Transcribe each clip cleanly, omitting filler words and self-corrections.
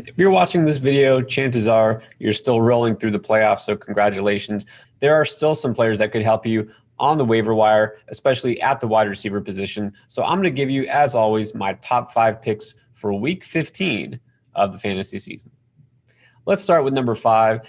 If you're watching this video, chances are you're still rolling through the playoffs, so congratulations. There are still some players that could help you on the waiver wire, especially at the wide receiver position. So I'm going to give you, as always, my top 5 picks for week 15 of the fantasy season. Let's start with number 5.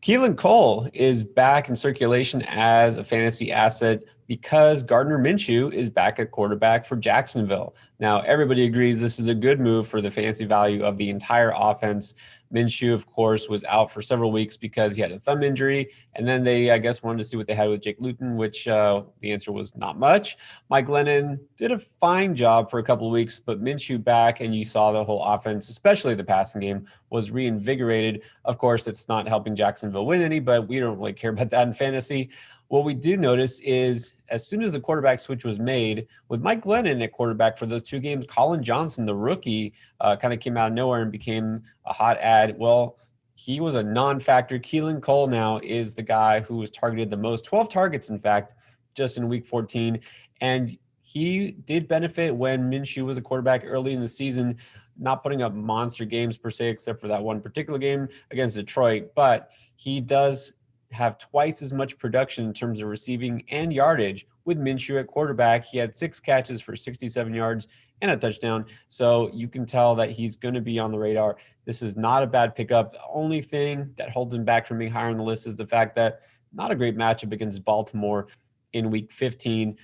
Keelan Cole is back in circulation as a fantasy asset because Gardner Minshew is back at quarterback for Jacksonville. Now, everybody agrees this is a good move for the fantasy value of the entire offense. Minshew, of course, was out for several weeks because he had a thumb injury. And then they, I guess, wanted to see what they had with Jake Luton, which the answer was not much. Mike Glennon did a fine job for a couple of weeks, but Minshew back, and you saw the whole offense, especially the passing game, was reinvigorated. Of course, it's not helping Jacksonville win any, but we don't really care about that in fantasy. What we do notice is as soon as the quarterback switch was made, with Mike Glennon at quarterback for those 2 games, Colin Johnson, the rookie, kind of came out of nowhere and became a hot ad. Well, he was a non-factor. Keelan Cole now is the guy who was targeted the most, 12 targets, in fact, just in week 14. And he did benefit when Minshew was a quarterback early in the season, not putting up monster games per se, except for that one particular game against Detroit. But he does have twice as much production in terms of receiving and yardage with Minshew at quarterback. He had 6 catches for 67 yards and a touchdown. So you can tell that he's going to be on the radar. This is not a bad pickup. The only thing that holds him back from being higher on the list is the fact that not a great matchup against Baltimore in week 15.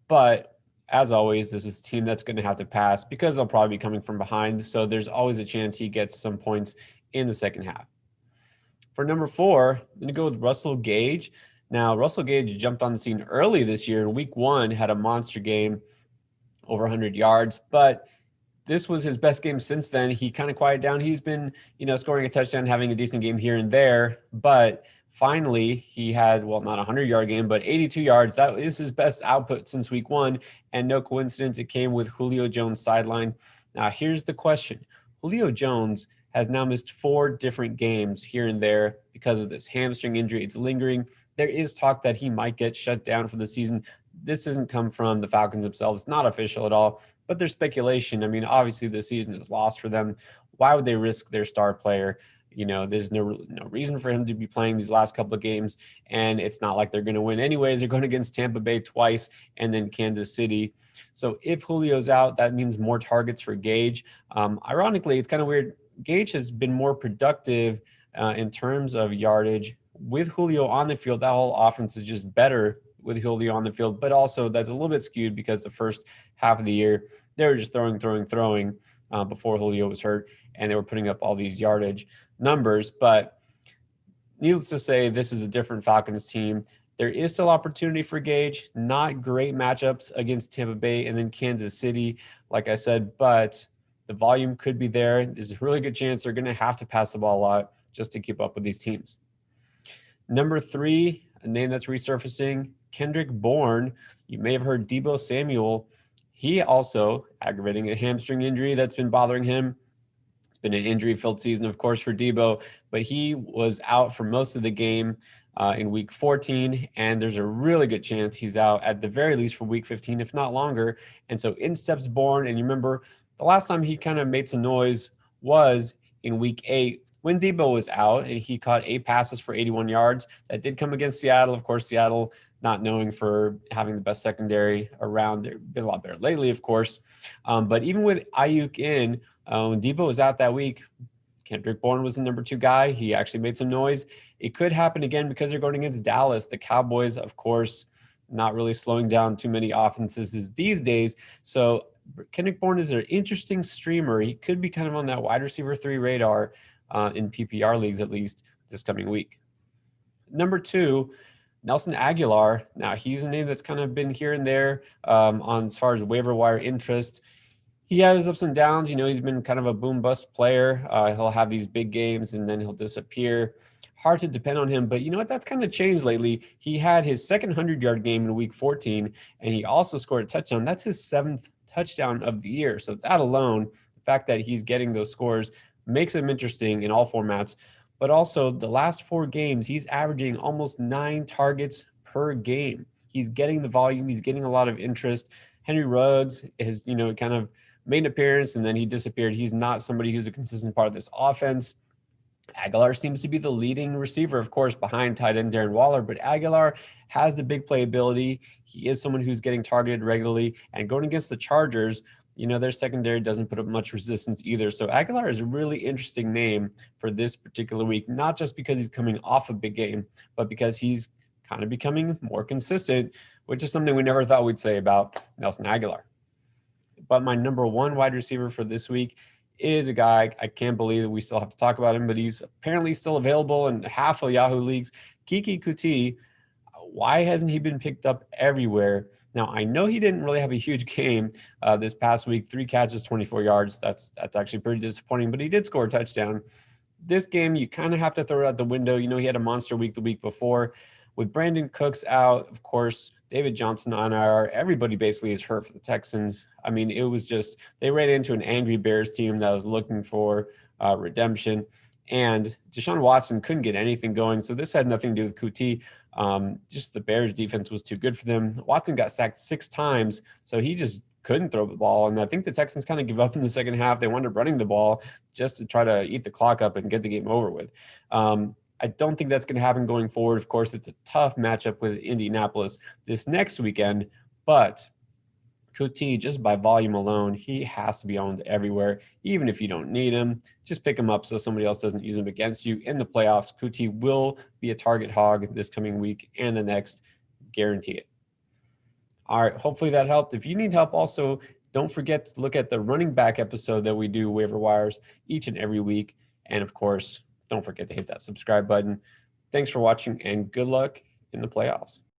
But as always, this is a team that's going to have to pass because they'll probably be coming from behind. So there's always a chance he gets some points in the second half. For number 4, I'm going to go with Russell Gage. Now, Russell Gage jumped on the scene early this year. In week 1, had a monster game, over 100 yards. But this was his best game since then. He kind of quieted down. He's been, scoring a touchdown, having a decent game here and there. But finally, he had, well, not a 100-yard game, but 82 yards. That is his best output since week 1. And no coincidence, it came with Julio Jones sideline. Now, here's the question. Julio Jones has now missed 4 different games here and there because of this hamstring injury. It's lingering. There is talk that he might get shut down for the season. This doesn't come from the Falcons themselves. It's not official at all, but there's speculation. I mean, obviously the season is lost for them. Why would they risk their star player? There's no reason for him to be playing these last couple of games, and it's not like they're going to win anyways. They're going against Tampa Bay twice and then Kansas City. So if Julio's out, that means more targets for Gage. Ironically, it's kind of weird. Gage has been more productive in terms of yardage with Julio on the field. That whole offense is just better with Julio on the field, but also that's a little bit skewed because the first half of the year, they were just throwing before Julio was hurt, and they were putting up all these yardage numbers. But needless to say, this is a different Falcons team. There is still opportunity for Gage. Not great matchups against Tampa Bay and then Kansas City, like I said, but the volume could be there. There's a really good chance they're going to have to pass the ball a lot just to keep up with these teams. Number 3, a name that's resurfacing, Kendrick Bourne. You may have heard Deebo Samuel. He also aggravating a hamstring injury that's been bothering him. It's been an injury-filled season, of course, for Deebo, but he was out for most of the game in week 14, and there's a really good chance he's out at the very least for week 15, if not longer. And so in steps Bourne, and you remember the last time he kind of made some noise was in week 8 when Deebo was out, and he caught 8 passes for 81 yards. That did come against Seattle. Of course, Seattle not knowing for having the best secondary around. They've been a lot better lately, of course. But even with Ayuk in, when Deebo was out that week, Kendrick Bourne was the number 2 guy. He actually made some noise. It could happen again because they're going against Dallas. The Cowboys, of course, not really slowing down too many offenses these days. So Kendrick Bourne is an interesting streamer. He could be kind of on that wide receiver 3 radar in PPR leagues, at least this coming week. Number 2, Nelson Agholor. Now, he's a name that's kind of been here and there on as far as waiver wire interest. He had his ups and downs. He's been kind of a boom-bust player. He'll have these big games, and then he'll disappear. Hard to depend on him, but you know what? That's kind of changed lately. He had his second 100-yard game in week 14, and he also scored a touchdown. That's his 7th touchdown of the year. So that alone, the fact that he's getting those scores makes him interesting in all formats. But also the last 4 games, he's averaging almost 9 targets per game. He's getting the volume. He's getting a lot of interest. Henry Ruggs has, kind of made an appearance and then he disappeared. He's not somebody who's a consistent part of this offense. Agholor seems to be the leading receiver, of course, behind tight end Darren Waller, but Agholor has the big play ability. He is someone who's getting targeted regularly, and going against the Chargers, their secondary doesn't put up much resistance either. So Agholor is a really interesting name for this particular week, not just because he's coming off a big game, but because he's kind of becoming more consistent, which is something we never thought we'd say about Nelson Agholor. But my number one wide receiver for this week is a guy, I can't believe that we still have to talk about him, but he's apparently still available in half of Yahoo leagues. Keke Coutee, why hasn't he been picked up everywhere? Now, I know he didn't really have a huge game this past week, 3 catches, 24 yards. That's actually pretty disappointing, but he did score a touchdown. This game, you kind of have to throw it out the window. He had a monster week the week before. With Brandon Cooks out, of course, David Johnson on IR, everybody basically is hurt for the Texans. I mean, it was just, they ran into an angry Bears team that was looking for redemption, and Deshaun Watson couldn't get anything going. So this had nothing to do with Coutee. Just the Bears defense was too good for them. Watson got sacked 6 times, so he just couldn't throw the ball. And I think the Texans kind of give up in the second half. They wound up running the ball just to try to eat the clock up and get the game over with. I don't think that's going to happen going forward. Of course, it's a tough matchup with Indianapolis this next weekend, but Coutee, just by volume alone, he has to be owned everywhere. Even if you don't need him, just pick him up so somebody else doesn't use him against you in the playoffs. Coutee will be a target hog this coming week and the next, guarantee it. All right, hopefully that helped. If you need help also, don't forget to look at the running back episode that we do waiver wires each and every week. And of course, don't forget to hit that subscribe button. Thanks for watching and good luck in the playoffs.